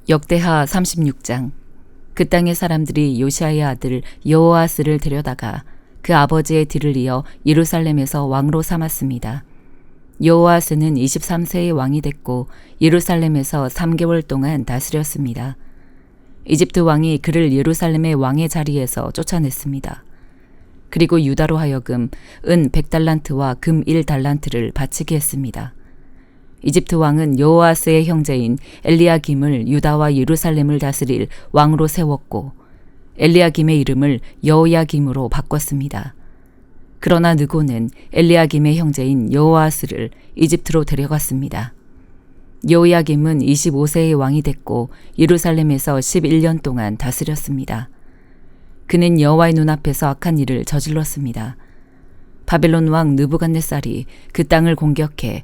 역대하 36장. 그 땅의 사람들이 요시아의 아들 여호아스를 데려다가 그 아버지의 뒤를 이어 예루살렘에서 왕으로 삼았습니다. 여호아스는 23세의 왕이 됐고 예루살렘에서 3개월 동안 다스렸습니다. 이집트 왕이 그를 예루살렘의 왕의 자리에서 쫓아냈습니다. 그리고 유다로 하여금 은 100달란트와 금 1달란트를 바치게 했습니다. 이집트 왕은 여호아스의 형제인 엘리야김을 유다와 예루살렘을 다스릴 왕으로 세웠고 엘리야김의 이름을 여호야김으로 바꿨습니다. 그러나 느고는 엘리야김의 형제인 여호아스를 이집트로 데려갔습니다. 여호야김은 25세의 왕이 됐고 예루살렘에서 11년 동안 다스렸습니다. 그는 여호와의 눈앞에서 악한 일을 저질렀습니다. 바벨론 왕 느부갓네살이 그 땅을 공격해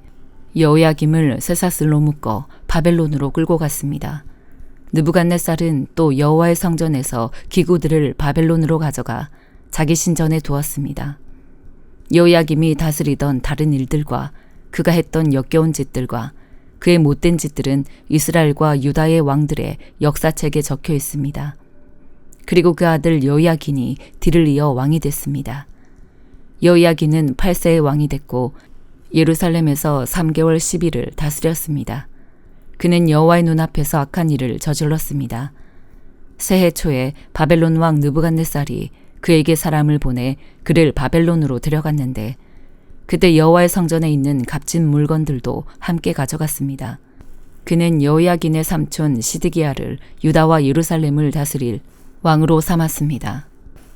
여호야김을 쇠사슬로 묶어 바벨론으로 끌고 갔습니다. 느부갓네살은 또 여호와의 성전에서 기구들을 바벨론으로 가져가 자기 신전에 두었습니다. 여호야김이 다스리던 다른 일들과 그가 했던 역겨운 짓들과 그의 못된 짓들은 이스라엘과 유다의 왕들의 역사책에 적혀 있습니다. 그리고 그 아들 여호야긴이 뒤를 이어 왕이 됐습니다. 여호야긴은 8세의 왕이 됐고 예루살렘에서 3개월 10일을 다스렸습니다. 그는 여호와의 눈앞에서 악한 일을 저질렀습니다. 새해 초에 바벨론 왕 느부갓네살이 그에게 사람을 보내 그를 바벨론으로 데려갔는데 그때 여호와의 성전에 있는 값진 물건들도 함께 가져갔습니다. 그는 여호야긴의 삼촌 시드기야를 유다와 예루살렘을 다스릴 왕으로 삼았습니다.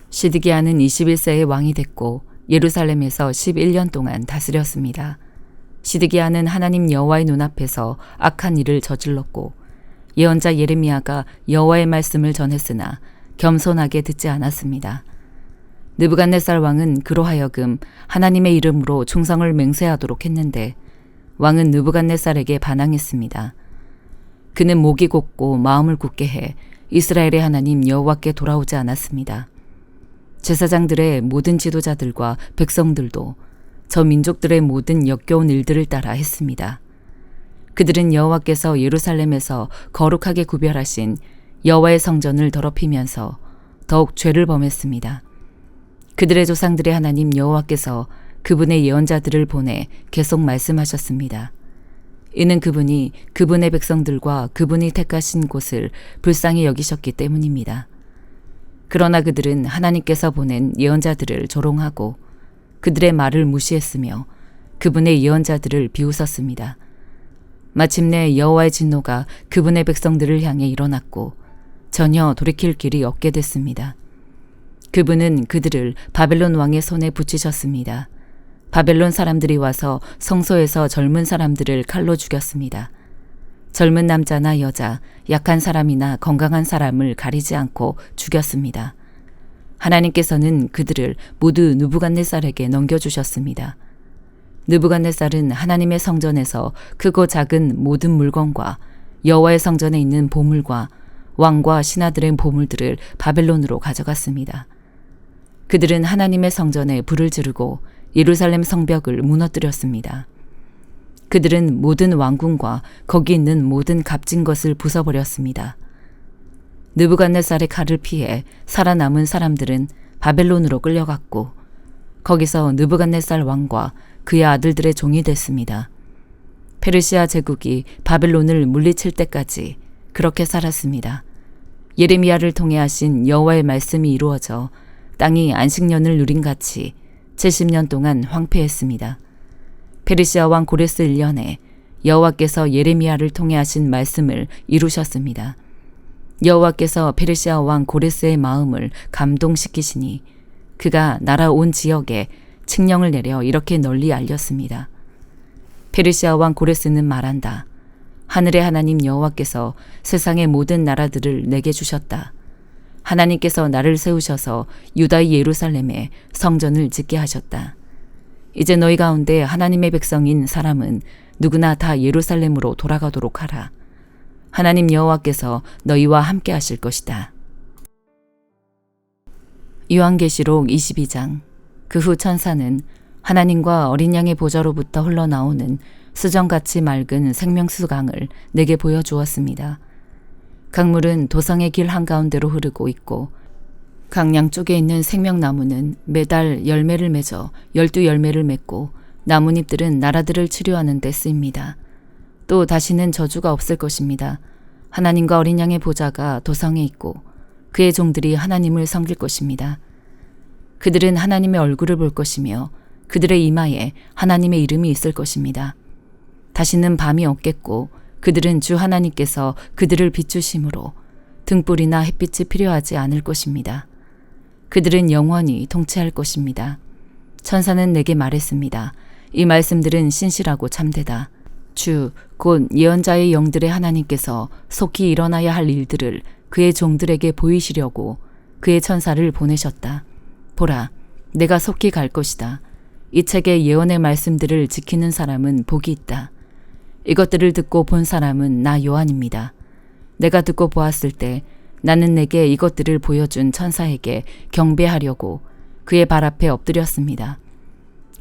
시드기야는 21세의 왕이 됐고 예루살렘에서 11년 동안 다스렸습니다. 시드기야는 하나님 여호와의 눈앞에서 악한 일을 저질렀고 예언자 예레미야가 여호와의 말씀을 전했으나 겸손하게 듣지 않았습니다. 느부갓네살 왕은 그로 하여금 하나님의 이름으로 충성을 맹세하도록 했는데 왕은 느부갓네살에게 반항했습니다. 그는 목이 곧고 마음을 굳게 해 이스라엘의 하나님 여호와께 돌아오지 않았습니다. 제사장들의 모든 지도자들과 백성들도 저 민족들의 모든 역겨운 일들을 따라 했습니다. 그들은 여호와께서 예루살렘에서 거룩하게 구별하신 여호와의 성전을 더럽히면서 더욱 죄를 범했습니다. 그들의 조상들의 하나님 여호와께서 그분의 예언자들을 보내 계속 말씀하셨습니다. 이는 그분이 그분의 백성들과 그분이 택하신 곳을 불쌍히 여기셨기 때문입니다. 그러나 그들은 하나님께서 보낸 예언자들을 조롱하고 그들의 말을 무시했으며 그분의 예언자들을 비웃었습니다. 마침내 여호와의 진노가 그분의 백성들을 향해 일어났고 전혀 돌이킬 길이 없게 됐습니다. 그분은 그들을 바벨론 왕의 손에 붙이셨습니다. 바벨론 사람들이 와서 성소에서 젊은 사람들을 칼로 죽였습니다. 젊은 남자나 여자, 약한 사람이나 건강한 사람을 가리지 않고 죽였습니다. 하나님께서는 그들을 모두 느부갓네살에게 넘겨주셨습니다. 느부갓네살은 하나님의 성전에서 크고 작은 모든 물건과 여호와의 성전에 있는 보물과 왕과 신하들의 보물들을 바벨론으로 가져갔습니다. 그들은 하나님의 성전에 불을 지르고 예루살렘 성벽을 무너뜨렸습니다. 그들은 모든 왕궁과 거기 있는 모든 값진 것을 부숴버렸습니다. 느부갓네살의 칼을 피해 살아남은 사람들은 바벨론으로 끌려갔고 거기서 느부갓네살 왕과 그의 아들들의 종이 됐습니다. 페르시아 제국이 바벨론을 물리칠 때까지 그렇게 살았습니다. 예레미야를 통해 하신 여호와의 말씀이 이루어져 땅이 안식년을 누린 같이 70년 동안 황폐했습니다. 페르시아 왕 고레스 1년에 여호와께서 예레미야를 통해 하신 말씀을 이루셨습니다. 여호와께서 페르시아 왕 고레스의 마음을 감동시키시니 그가 나라 온 지역에 칙령을 내려 이렇게 널리 알렸습니다. 페르시아 왕 고레스는 말한다. 하늘의 하나님 여호와께서 세상의 모든 나라들을 내게 주셨다. 하나님께서 나를 세우셔서 유다의 예루살렘에 성전을 짓게 하셨다. 이제 너희 가운데 하나님의 백성인 사람은 누구나 다 예루살렘으로 돌아가도록 하라. 하나님 여호와께서 너희와 함께 하실 것이다. 요한계시록 22장. 그 후 천사는 하나님과 어린 양의 보좌로부터 흘러나오는 수정같이 맑은 생명수강을 내게 보여주었습니다. 강물은 도성의 길 한가운데로 흐르고 있고 강양 쪽에 있는 생명나무는 매달 열매를 맺어 12열매를 맺고 나뭇잎들은 나라들을 치료하는 데 쓰입니다. 또 다시는 저주가 없을 것입니다. 하나님과 어린 양의 보좌가 도성에 있고 그의 종들이 하나님을 섬길 것입니다. 그들은 하나님의 얼굴을 볼 것이며 그들의 이마에 하나님의 이름이 있을 것입니다. 다시는 밤이 없겠고 그들은 주 하나님께서 그들을 비추심으로 등불이나 햇빛이 필요하지 않을 것입니다. 그들은 영원히 통치할 것입니다. 천사는 내게 말했습니다. 이 말씀들은 신실하고 참되다. 주, 곧 예언자의 영들의 하나님께서 속히 일어나야 할 일들을 그의 종들에게 보이시려고 그의 천사를 보내셨다. 보라, 내가 속히 갈 것이다. 이 책의 예언의 말씀들을 지키는 사람은 복이 있다. 이것들을 듣고 본 사람은 나 요한입니다. 내가 듣고 보았을 때 나는 내게 이것들을 보여준 천사에게 경배하려고 그의 발 앞에 엎드렸습니다.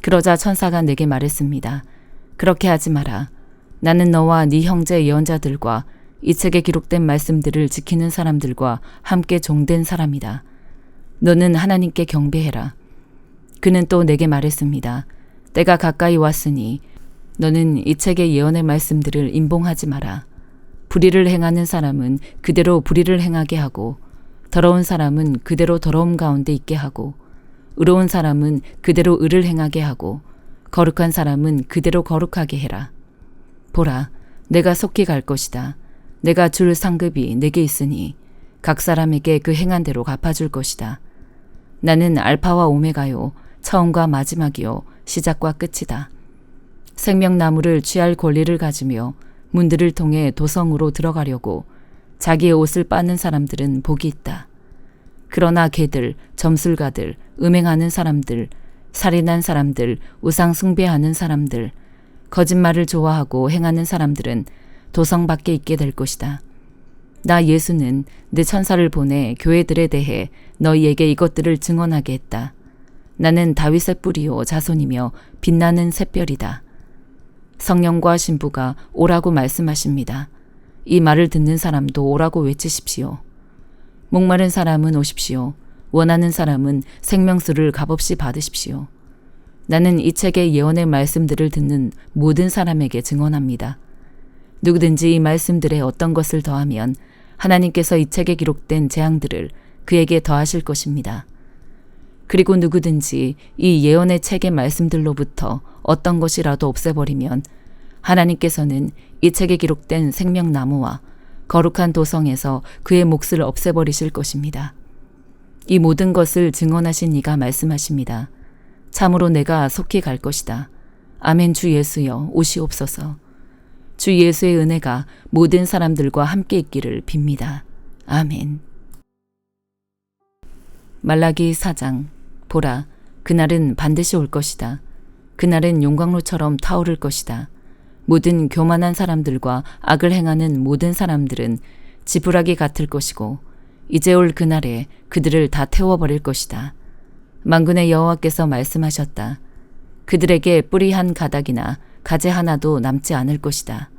그러자 천사가 내게 말했습니다. 그렇게 하지 마라. 나는 너와 네 형제 예언자들과 이 책에 기록된 말씀들을 지키는 사람들과 함께 종된 사람이다. 너는 하나님께 경배해라. 그는 또 내게 말했습니다. 때가 가까이 왔으니 너는 이 책의 예언의 말씀들을 임봉하지 마라. 불의를 행하는 사람은 그대로 불의를 행하게 하고 더러운 사람은 그대로 더러움 가운데 있게 하고 의로운 사람은 그대로 의를 행하게 하고 거룩한 사람은 그대로 거룩하게 해라. 보라, 내가 속히 갈 것이다. 내가 줄 상급이 내게 있으니 각 사람에게 그 행한 대로 갚아줄 것이다. 나는 알파와 오메가요, 처음과 마지막이요, 시작과 끝이다. 생명나무를 취할 권리를 가지며 문들을 통해 도성으로 들어가려고 자기의 옷을 빠는 사람들은 복이 있다. 그러나 개들, 점술가들, 음행하는 사람들, 살인한 사람들, 우상 숭배하는 사람들, 거짓말을 좋아하고 행하는 사람들은 도성 밖에 있게 될 것이다. 나 예수는 내 천사를 보내 교회들에 대해 너희에게 이것들을 증언하게 했다. 나는 다윗의 뿌리요 자손이며 빛나는 샛별이다. 성령과 신부가 오라고 말씀하십니다. 이 말을 듣는 사람도 오라고 외치십시오. 목마른 사람은 오십시오. 원하는 사람은 생명수를 값없이 받으십시오. 나는 이 책의 예언의 말씀들을 듣는 모든 사람에게 증언합니다. 누구든지 이 말씀들에 어떤 것을 더하면 하나님께서 이 책에 기록된 재앙들을 그에게 더하실 것입니다. 그리고 누구든지 이 예언의 책의 말씀들로부터 어떤 것이라도 없애버리면 하나님께서는 이 책에 기록된 생명나무와 거룩한 도성에서 그의 몫을 없애버리실 것입니다. 이 모든 것을 증언하신 이가 말씀하십니다. 참으로 내가 속히 갈 것이다. 아멘. 주 예수여 오시옵소서. 주 예수의 은혜가 모든 사람들과 함께 있기를 빕니다. 아멘. 말라기 4장. 보라, 그날은 반드시 올 것이다. 그날은 용광로처럼 타오를 것이다. 모든 교만한 사람들과 악을 행하는 모든 사람들은 지푸라기 같을 것이고 이제 올 그날에 그들을 다 태워버릴 것이다. 만군의 여호와께서 말씀하셨다. 그들에게 뿌리 한 가닥이나 가지 하나도 남지 않을 것이다.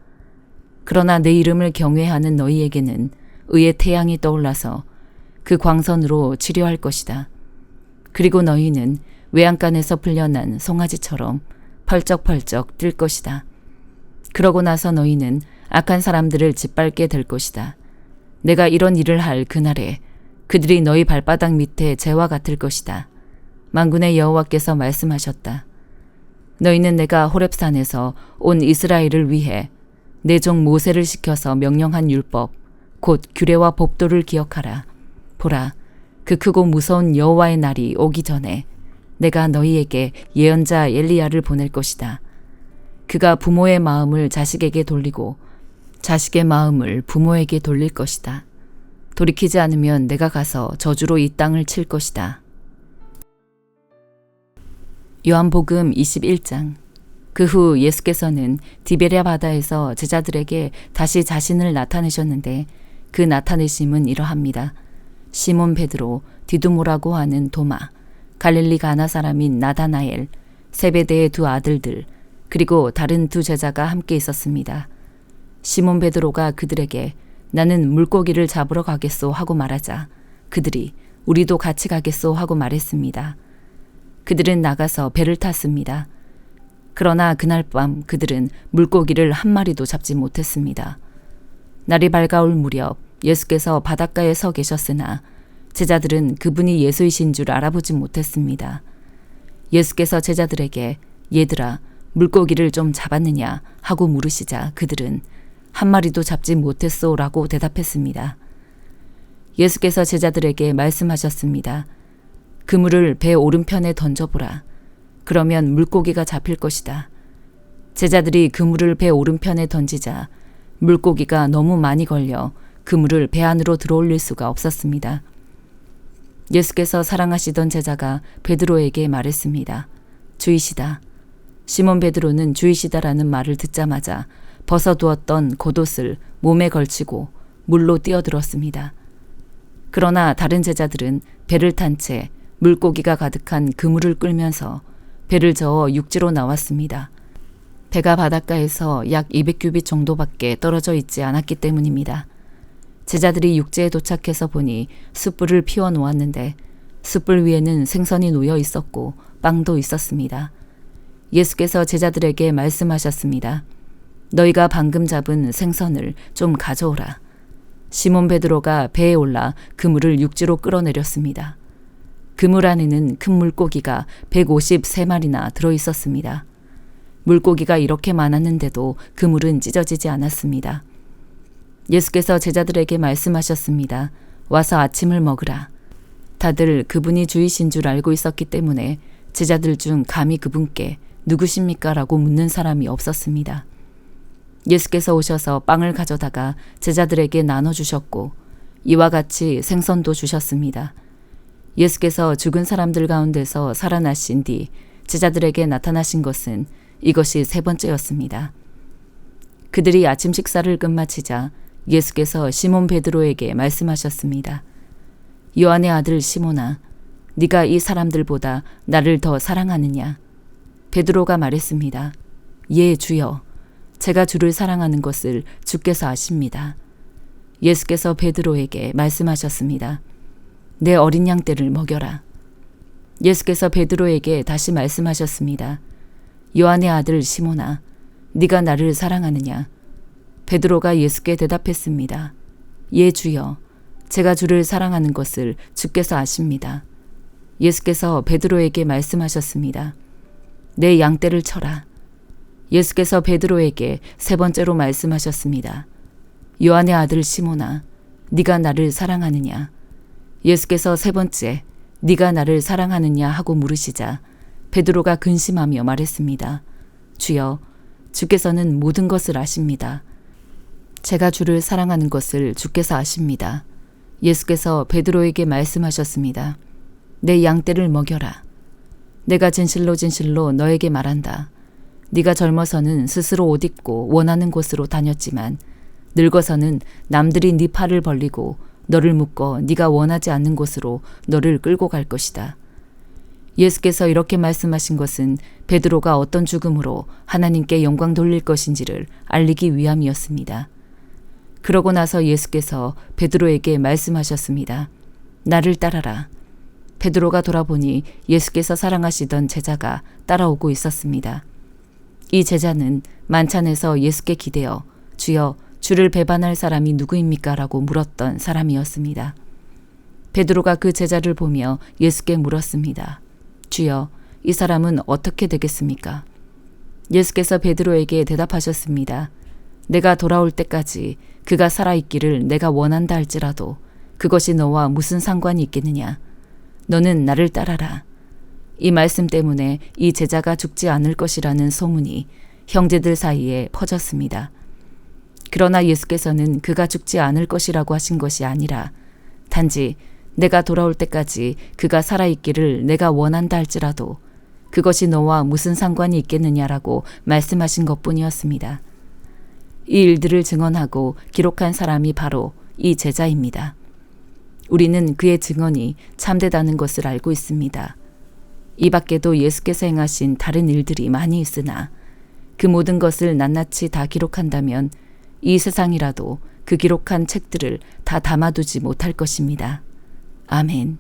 그러나 내 이름을 경외하는 너희에게는 의의 태양이 떠올라서 그 광선으로 치료할 것이다. 그리고 너희는 외양간에서 풀려난 송아지처럼 펄쩍펄쩍 뛸 것이다. 그러고 나서 너희는 악한 사람들을 짓밟게 될 것이다. 내가 이런 일을 할 그날에 그들이 너희 발바닥 밑에 재와 같을 것이다. 만군의 여호와께서 말씀하셨다. 너희는 내가 호렙산에서 온 이스라엘을 위해 내 종 모세를 시켜서 명령한 율법, 곧 규례와 법도를 기억하라. 보라, 그 크고 무서운 여호와의 날이 오기 전에 내가 너희에게 예언자 엘리야를 보낼 것이다. 그가 부모의 마음을 자식에게 돌리고 자식의 마음을 부모에게 돌릴 것이다. 돌이키지 않으면 내가 가서 저주로 이 땅을 칠 것이다. 요한복음 21장. 그 후 예수께서는 디베랴 바다에서 제자들에게 다시 자신을 나타내셨는데 그 나타내심은 이러합니다. 시몬 베드로, 디두모라고 하는 도마, 갈릴리 가나 사람인 나다나엘, 세베대의 두 아들들, 그리고 다른 두 제자가 함께 있었습니다. 시몬 베드로가 그들에게 나는 물고기를 잡으러 가겠소 하고 말하자 그들이 우리도 같이 가겠소 하고 말했습니다. 그들은 나가서 배를 탔습니다. 그러나 그날 밤 그들은 물고기를 한 마리도 잡지 못했습니다. 날이 밝아올 무렵 예수께서 바닷가에 서 계셨으나 제자들은 그분이 예수이신 줄 알아보지 못했습니다. 예수께서 제자들에게 얘들아 물고기를 좀 잡았느냐 하고 물으시자 그들은 한 마리도 잡지 못했소 라고 대답했습니다. 예수께서 제자들에게 말씀하셨습니다. 그물을 배 오른편에 던져보라. 그러면 물고기가 잡힐 것이다. 제자들이 그물을 배 오른편에 던지자 물고기가 너무 많이 걸려 그물을 배 안으로 들어올릴 수가 없었습니다. 예수께서 사랑하시던 제자가 베드로에게 말했습니다. 주이시다. 시몬 베드로는 주이시다라는 말을 듣자마자 벗어두었던 겉옷을 몸에 걸치고 물로 뛰어들었습니다. 그러나 다른 제자들은 배를 탄 채 물고기가 가득한 그물을 끌면서 배를 저어 육지로 나왔습니다. 배가 바닷가에서 약 200규빗 정도밖에 떨어져 있지 않았기 때문입니다. 제자들이 육지에 도착해서 보니 숯불을 피워 놓았는데 숯불 위에는 생선이 놓여 있었고 빵도 있었습니다. 예수께서 제자들에게 말씀하셨습니다. 너희가 방금 잡은 생선을 좀 가져오라. 시몬 베드로가 배에 올라 그물을 육지로 끌어내렸습니다. 그물 안에는 큰 물고기가 153마리나 들어 있었습니다. 물고기가 이렇게 많았는데도 그물은 찢어지지 않았습니다. 예수께서 제자들에게 말씀하셨습니다. 와서 아침을 먹으라. 다들 그분이 주이신 줄 알고 있었기 때문에 제자들 중 감히 그분께 누구십니까? 라고 묻는 사람이 없었습니다. 예수께서 오셔서 빵을 가져다가 제자들에게 나눠주셨고 이와 같이 생선도 주셨습니다. 예수께서 죽은 사람들 가운데서 살아나신 뒤 제자들에게 나타나신 것은 이것이 세 번째였습니다. 그들이 아침 식사를 끝마치자 예수께서 시몬 베드로에게 말씀하셨습니다. 요한의 아들 시몬아, 네가 이 사람들보다 나를 더 사랑하느냐? 베드로가 말했습니다. 예, 주여. 제가 주를 사랑하는 것을 주께서 아십니다. 예수께서 베드로에게 말씀하셨습니다. 내 어린 양떼를 먹여라. 예수께서 베드로에게 다시 말씀하셨습니다. 요한의 아들 시몬아, 네가 나를 사랑하느냐? 베드로가 예수께 대답했습니다. 예, 주여. 제가 주를 사랑하는 것을 주께서 아십니다. 예수께서 베드로에게 말씀하셨습니다. 내 양떼를 쳐라. 예수께서 베드로에게 세 번째로 말씀하셨습니다. 요한의 아들 시몬아, 네가 나를 사랑하느냐? 예수께서 세 번째, 네가 나를 사랑하느냐 하고 물으시자 베드로가 근심하며 말했습니다. 주여, 주께서는 모든 것을 아십니다. 제가 주를 사랑하는 것을 주께서 아십니다. 예수께서 베드로에게 말씀하셨습니다. 내 양떼를 먹여라. 내가 진실로 진실로 너에게 말한다. 네가 젊어서는 스스로 옷 입고 원하는 곳으로 다녔지만 늙어서는 남들이 네 팔을 벌리고 너를 묶어 네가 원하지 않는 곳으로 너를 끌고 갈 것이다. 예수께서 이렇게 말씀하신 것은 베드로가 어떤 죽음으로 하나님께 영광 돌릴 것인지를 알리기 위함이었습니다. 그러고 나서 예수께서 베드로에게 말씀하셨습니다. 나를 따라라. 베드로가 돌아보니 예수께서 사랑하시던 제자가 따라오고 있었습니다. 이 제자는 만찬에서 예수께 기대어 주여, 주를 배반할 사람이 누구입니까? 라고 물었던 사람이었습니다. 베드로가 그 제자를 보며 예수께 물었습니다. 주여, 이 사람은 어떻게 되겠습니까? 예수께서 베드로에게 대답하셨습니다. 내가 돌아올 때까지 그가 살아있기를 내가 원한다 할지라도 그것이 너와 무슨 상관이 있겠느냐? 너는 나를 따라라. 이 말씀 때문에 이 제자가 죽지 않을 것이라는 소문이 형제들 사이에 퍼졌습니다. 그러나 예수께서는 그가 죽지 않을 것이라고 하신 것이 아니라 단지 내가 돌아올 때까지 그가 살아있기를 내가 원한다 할지라도 그것이 너와 무슨 상관이 있겠느냐라고 말씀하신 것뿐이었습니다. 이 일들을 증언하고 기록한 사람이 바로 이 제자입니다. 우리는 그의 증언이 참되다는 것을 알고 있습니다. 이 밖에도 예수께서 행하신 다른 일들이 많이 있으나 그 모든 것을 낱낱이 다 기록한다면 이 세상이라도 그 기록한 책들을 다 담아두지 못할 것입니다. 아멘.